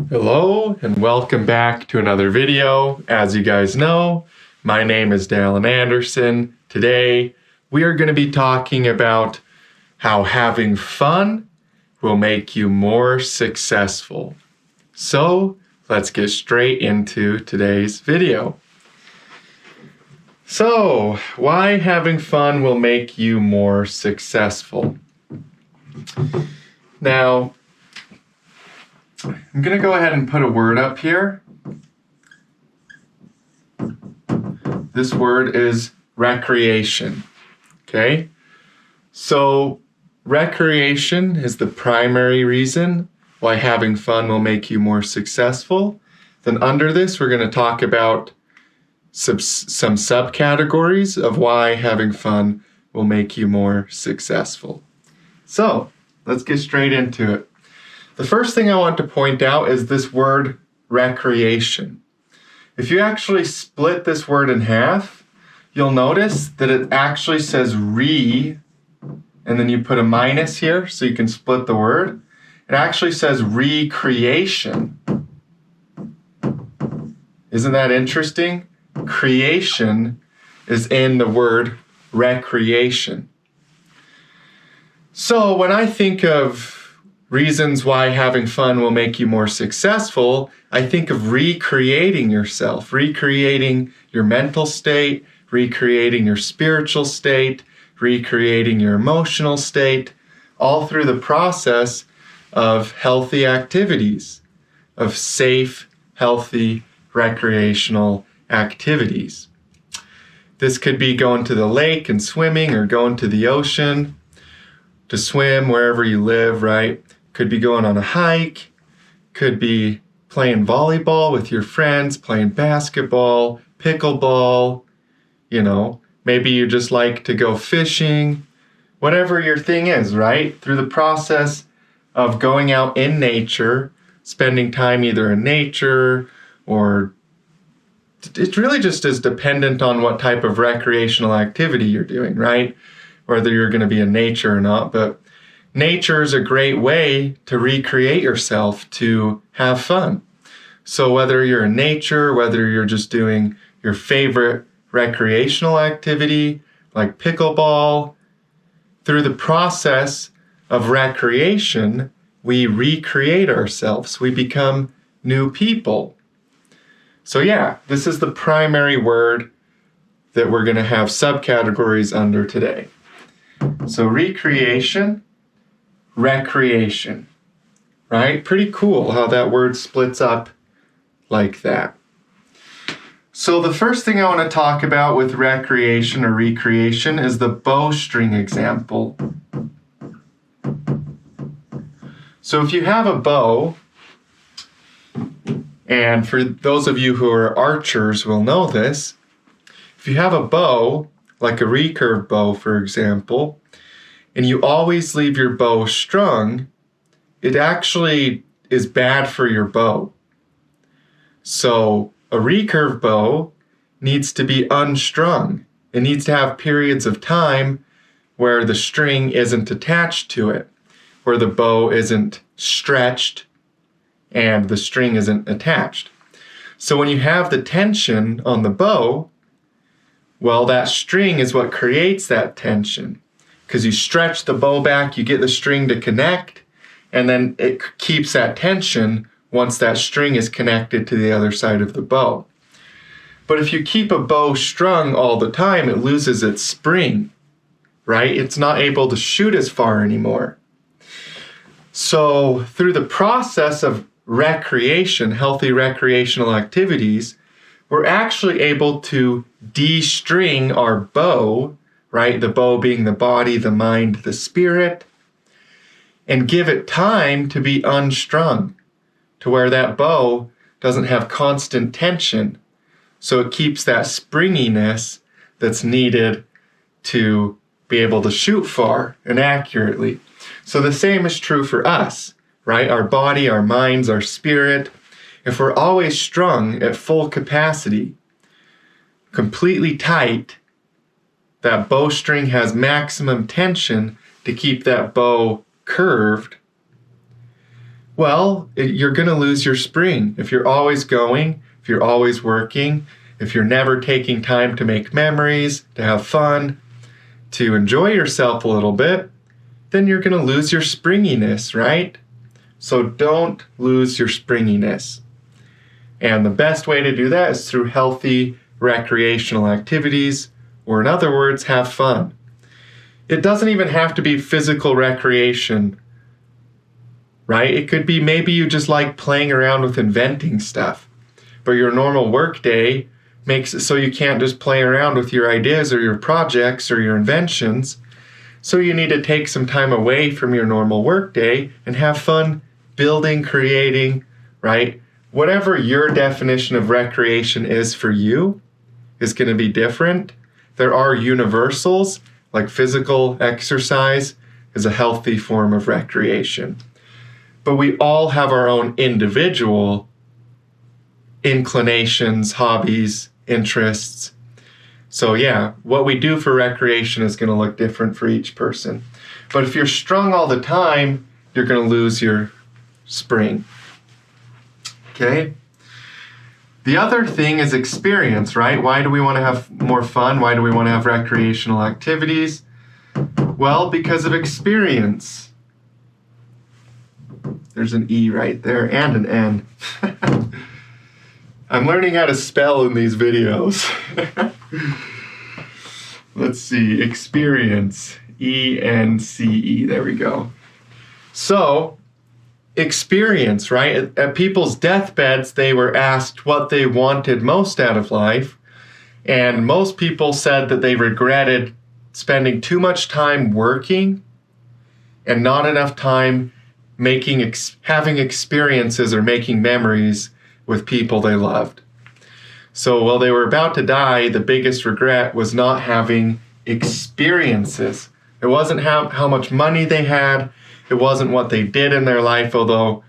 Hello and welcome back to another video. As you guys know, my name is Dallin Anderson. Today we are going to be talking about how having fun will make you more successful. So let's get straight into today's video. So, why having fun will make you more successful? Now, I'm going to go ahead and put a word up here. This word is recreation. Okay? So, recreation is the primary reason why having fun will make you more successful. Then under this, we're going to talk about some subcategories of why having fun will make you more successful. So, let's get straight into it. The first thing I want to point out is this word recreation. If you actually split this word in half, you'll notice that it actually says re, and then you put a minus here so you can split the word. It actually says recreation. Isn't that interesting? Creation is in the word recreation. So when I think of reasons why having fun will make you more successful, I think of recreating yourself, recreating your mental state, recreating your spiritual state, recreating your emotional state, all through the process of healthy activities, of safe, healthy, recreational activities. This could be going to the lake and swimming, or going to the ocean to swim wherever you live, right? Could be going on a hike, could be playing volleyball with your friends, playing basketball, pickleball, maybe you just like to go fishing, whatever your thing is, right? Through the process of going out in nature, spending time either in nature, or it really just is dependent on what type of recreational activity you're doing, right? Whether you're going to be in nature or not, but nature is a great way to recreate yourself, to have fun. So whether you're in nature, whether you're just doing your favorite recreational activity like pickleball, through the process of recreation, we recreate ourselves. We become new people. So yeah, this is the primary word that we're going to have subcategories under today. So recreation, recreation, right? Pretty cool how that word splits up like that. So the first thing I want to talk about with recreation or recreation is the bowstring example. So if you have a bow, and for those of you who are archers will know this, if you have a bow, like a recurve bow, for example, and you always leave your bow strung, it actually is bad for your bow. So a recurve bow needs to be unstrung. It needs to have periods of time where the string isn't attached to it, where the bow isn't stretched and the string isn't attached. So when you have the tension on the bow, well, that string is what creates that tension. Because you stretch the bow back, you get the string to connect, and then it keeps that tension once that string is connected to the other side of the bow. But if you keep a bow strung all the time, it loses its spring, right? It's not able to shoot as far anymore. So through the process of recreation, healthy recreational activities, we're actually able to de-string our bow, right? The bow being the body, the mind, the spirit, and give it time to be unstrung, to where that bow doesn't have constant tension. So it keeps that springiness that's needed to be able to shoot far and accurately. So the same is true for us, right? Our body, our minds, our spirit. If we're always strung at full capacity, completely tight, that bowstring has maximum tension to keep that bow curved, Well, you're going to lose your spring. If you're always going, if you're always working, if you're never taking time to make memories, to have fun, to enjoy yourself a little bit, then you're going to lose your springiness, right? So don't lose your springiness. And the best way to do that is through healthy recreational activities, or in other words, have fun. It doesn't even have to be physical recreation, right? It could be maybe you just like playing around with inventing stuff, but your normal work day makes it so you can't just play around with your ideas or your projects or your inventions. So you need to take some time away from your normal work day and have fun building, creating, right? Whatever your definition of recreation is for you is going to be different. There are universals, like physical exercise is a healthy form of recreation. But we all have our own individual inclinations, hobbies, interests. So yeah, what we do for recreation is going to look different for each person. But if you're strung all the time, you're going to lose your spring. Okay? The other thing is experience, right? Why do we want to have more fun? Why do we want to have recreational activities? Well, because of experience. There's an E right there and an N. I'm learning how to spell in these videos. Let's see, experience, E-N-C-E, there we go. So, experience, right? At people's deathbeds, they were asked what they wanted most out of life, and most people said that they regretted spending too much time working and not enough time having experiences or making memories with people they loved. So while they were about to die, the biggest regret was not having experiences. It wasn't how much money they had. It wasn't what they did in their life, although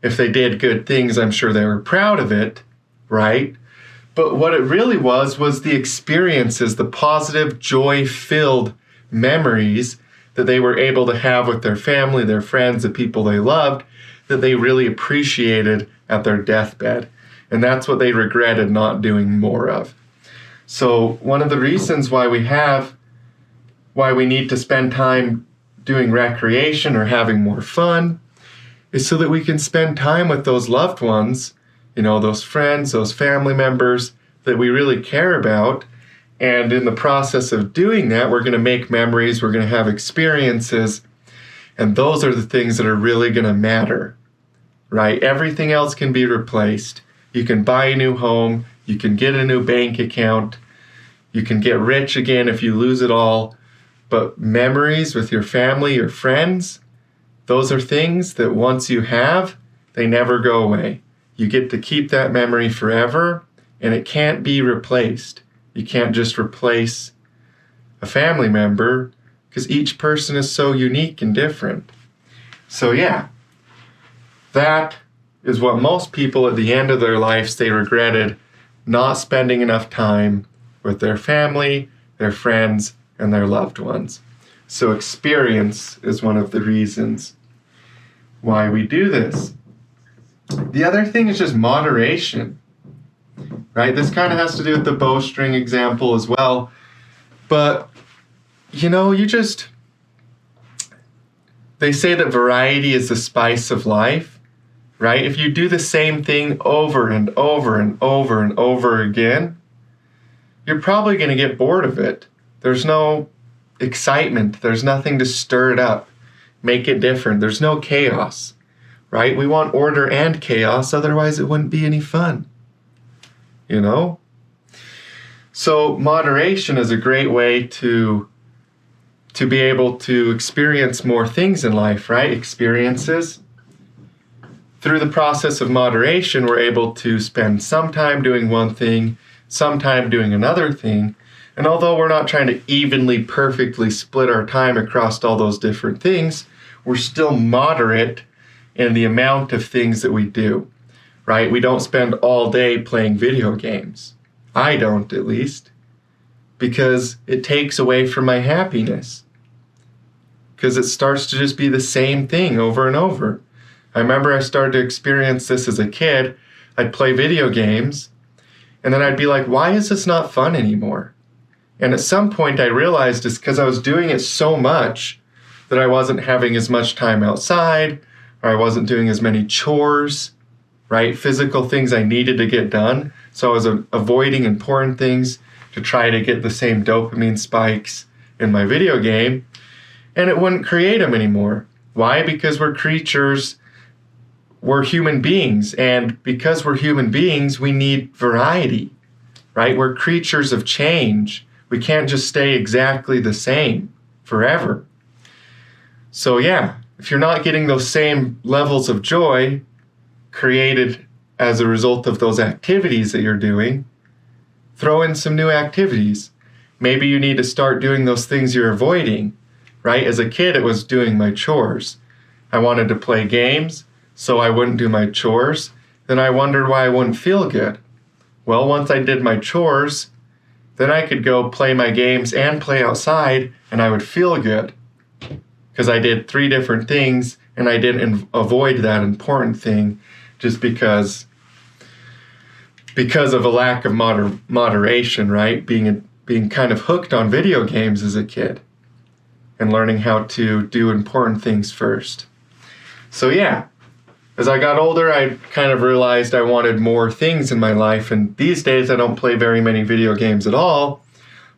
if they did good things, I'm sure they were proud of it, right? But what it really was the experiences, the positive, joy-filled memories that they were able to have with their family, their friends, the people they loved, that they really appreciated at their deathbed. And that's what they regretted not doing more of. So one of the reasons why we need to spend time doing recreation or having more fun is so that we can spend time with those loved ones, those friends, those family members that we really care about. And in the process of doing that, we're going to make memories, we're going to have experiences, and those are the things that are really going to matter, right? Everything else can be replaced. You can buy a new home, you can get a new bank account, you can get rich again if you lose it all. But memories with your family, your friends, those are things that once you have, they never go away. You get to keep that memory forever, and it can't be replaced. You can't just replace a family member because each person is so unique and different. So yeah, that is what most people at the end of their lives, they regretted not spending enough time with their family, their friends, and their loved ones. So experience is one of the reasons why we do this. The other thing is just moderation, right? This kind of has to do with the bowstring example as well. But, they say that variety is the spice of life, right? If you do the same thing over and over and over and over again, you're probably going to get bored of it. There's no excitement. There's nothing to stir it up, make it different. There's no chaos, right? We want order and chaos, otherwise it wouldn't be any fun, So moderation is a great way to be able to experience more things in life, right? Experiences. Through the process of moderation, we're able to spend some time doing one thing, some time doing another thing. And although we're not trying to evenly, perfectly split our time across all those different things, we're still moderate in the amount of things that we do, right? We don't spend all day playing video games. I don't, at least, because it takes away from my happiness. Because it starts to just be the same thing over and over. I remember I started to experience this as a kid. I'd play video games, and then I'd be like, why is this not fun anymore? And at some point I realized it's because I was doing it so much that I wasn't having as much time outside, or I wasn't doing as many chores, right? Physical things I needed to get done. So I was avoiding important things to try to get the same dopamine spikes in my video game, and it wouldn't create them anymore. Why? Because we're creatures, we're human beings, and because we're human beings, we need variety, right? We're creatures of change. We can't just stay exactly the same forever. So yeah, if you're not getting those same levels of joy created as a result of those activities that you're doing, throw in some new activities. Maybe you need to start doing those things you're avoiding, right? As a kid, it was doing my chores. I wanted to play games, so I wouldn't do my chores. Then I wondered why I wouldn't feel good. Well, once I did my chores, then I could go play my games and play outside, and I would feel good. Because I did 3 different things, and I didn't avoid that important thing just because of a lack of moderation, right? Being kind of hooked on video games as a kid and learning how to do important things first. So yeah, as I got older, I kind of realized I wanted more things in my life, and these days I don't play very many video games at all,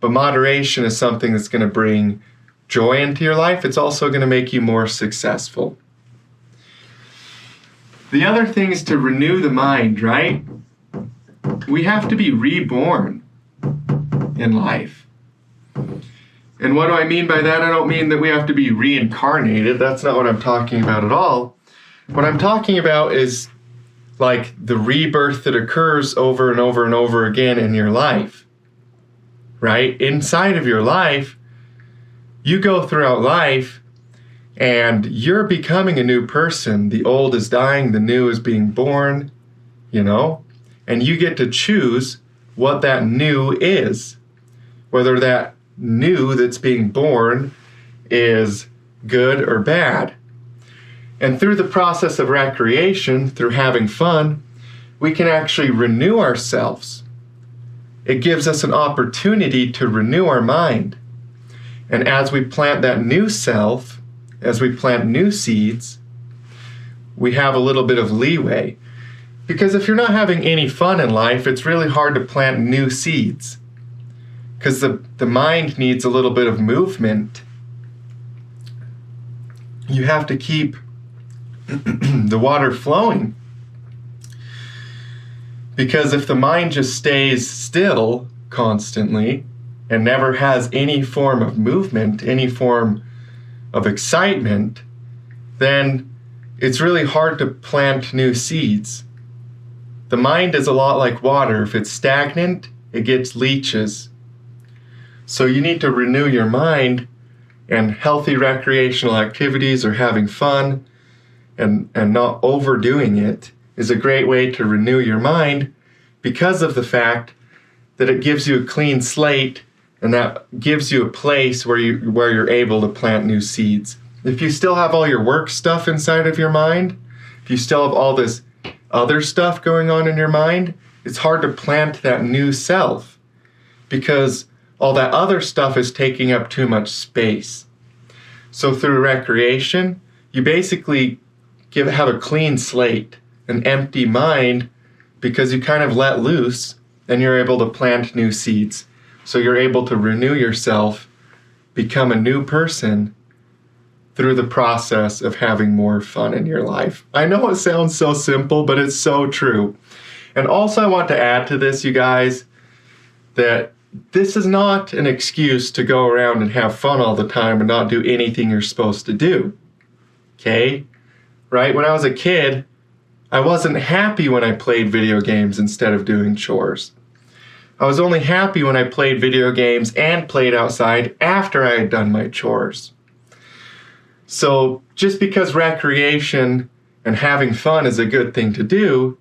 but moderation is something that's going to bring joy into your life. It's also going to make you more successful. The other thing is to renew the mind, right? We have to be reborn in life. And what do I mean by that? I don't mean that we have to be reincarnated. That's not what I'm talking about at all. What I'm talking about is like the rebirth that occurs over and over and over again in your life, right? Inside of your life, you go throughout life and you're becoming a new person. The old is dying, the new is being born, and you get to choose what that new is. Whether that new that's being born is good or bad. And through the process of recreation, through having fun, we can actually renew ourselves. It gives us an opportunity to renew our mind. And as we plant that new self, as we plant new seeds, we have a little bit of leeway. Because if you're not having any fun in life, it's really hard to plant new seeds. Because the mind needs a little bit of movement. You have to keep the water flowing. Because if the mind just stays still constantly and never has any form of movement, any form of excitement, then it's really hard to plant new seeds. The mind is a lot like water. If it's stagnant, it gets leeches. So you need to renew your mind, and healthy recreational activities or having fun and not overdoing it is a great way to renew your mind because of the fact that it gives you a clean slate, and that gives you a place where you're able to plant new seeds. If you still have all your work stuff inside of your mind, if you still have all this other stuff going on in your mind, it's hard to plant that new self because all that other stuff is taking up too much space. So through recreation, you basically have a clean slate, an empty mind, because you kind of let loose and you're able to plant new seeds. So you're able to renew yourself, become a new person through the process of having more fun in your life. I know it sounds so simple, but it's so true. And also I want to add to this, you guys, that this is not an excuse to go around and have fun all the time and not do anything you're supposed to do. Okay? Right? When I was a kid, I wasn't happy when I played video games instead of doing chores. I was only happy when I played video games and played outside after I had done my chores. So just because recreation and having fun is a good thing to do,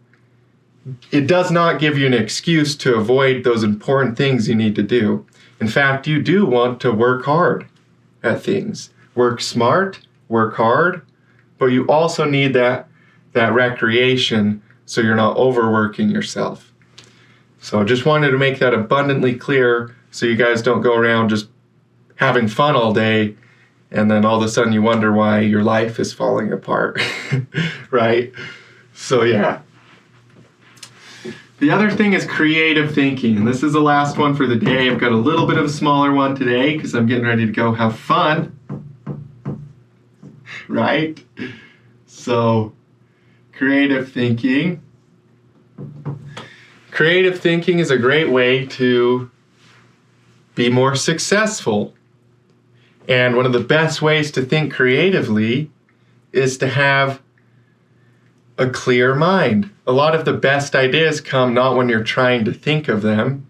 it does not give you an excuse to avoid those important things you need to do. In fact, you do want to work hard at things. Work smart, work hard, but you also need that that recreation so you're not overworking yourself. So I just wanted to make that abundantly clear so you guys don't go around just having fun all day and then all of a sudden you wonder why your life is falling apart, right? So yeah. The other thing is creative thinking. And this is the last one for the day. I've got a little bit of a smaller one today because I'm getting ready to go have fun, right? So creative thinking. Creative thinking is a great way to be more successful. And one of the best ways to think creatively is to have a clear mind. A lot of the best ideas come not when you're trying to think of them,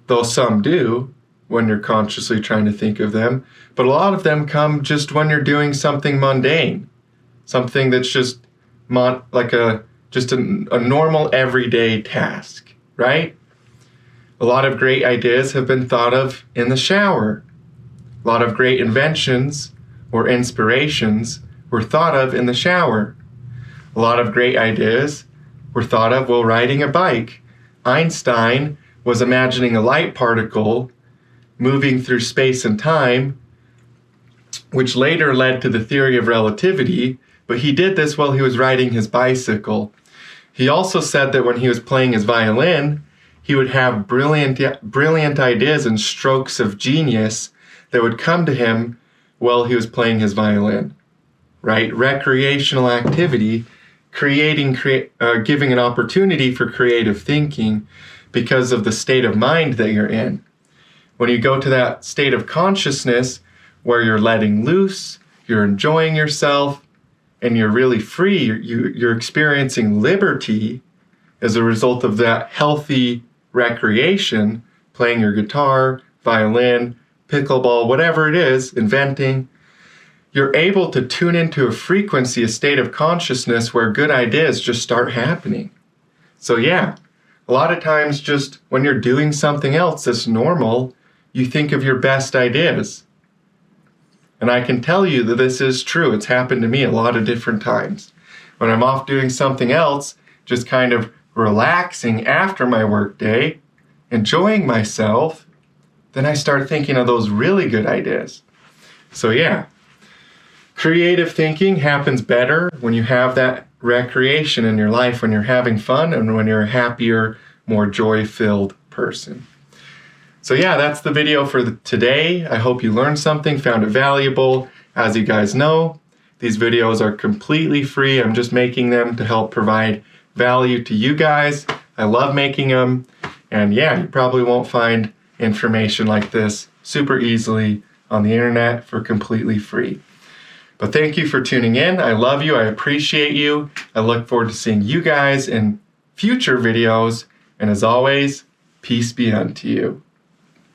though some do when you're consciously trying to think of them, but a lot of them come just when you're doing something mundane, something that's just like a normal everyday task, right? A lot of great ideas have been thought of in the shower. A lot of great inventions or inspirations were thought of in the shower. A lot of great ideas were thought of while riding a bike. Einstein was imagining a light particle moving through space and time, which later led to the theory of relativity, but he did this while he was riding his bicycle. He also said that when he was playing his violin, he would have brilliant ideas and strokes of genius that would come to him while he was playing his violin, right? Recreational activity, giving an opportunity for creative thinking because of the state of mind that you're in. When you go to that state of consciousness where you're letting loose, you're enjoying yourself, and you're really free, you're experiencing liberty as a result of that healthy recreation, playing your guitar, violin, pickleball, whatever it is, inventing, you're able to tune into a frequency, a state of consciousness where good ideas just start happening. So yeah, a lot of times just when you're doing something else that's normal, you think of your best ideas. And I can tell you that this is true. It's happened to me a lot of different times. When I'm off doing something else, just kind of relaxing after my work day, enjoying myself, then I start thinking of those really good ideas. So yeah, creative thinking happens better when you have that recreation in your life, when you're having fun and when you're a happier, more joy-filled person. So yeah, that's the video for today. I hope you learned something, found it valuable. As you guys know, these videos are completely free. I'm just making them to help provide value to you guys. I love making them. And yeah, you probably won't find information like this super easily on the internet for completely free. But thank you for tuning in. I love you. I appreciate you. I look forward to seeing you guys in future videos. And as always, peace be unto you.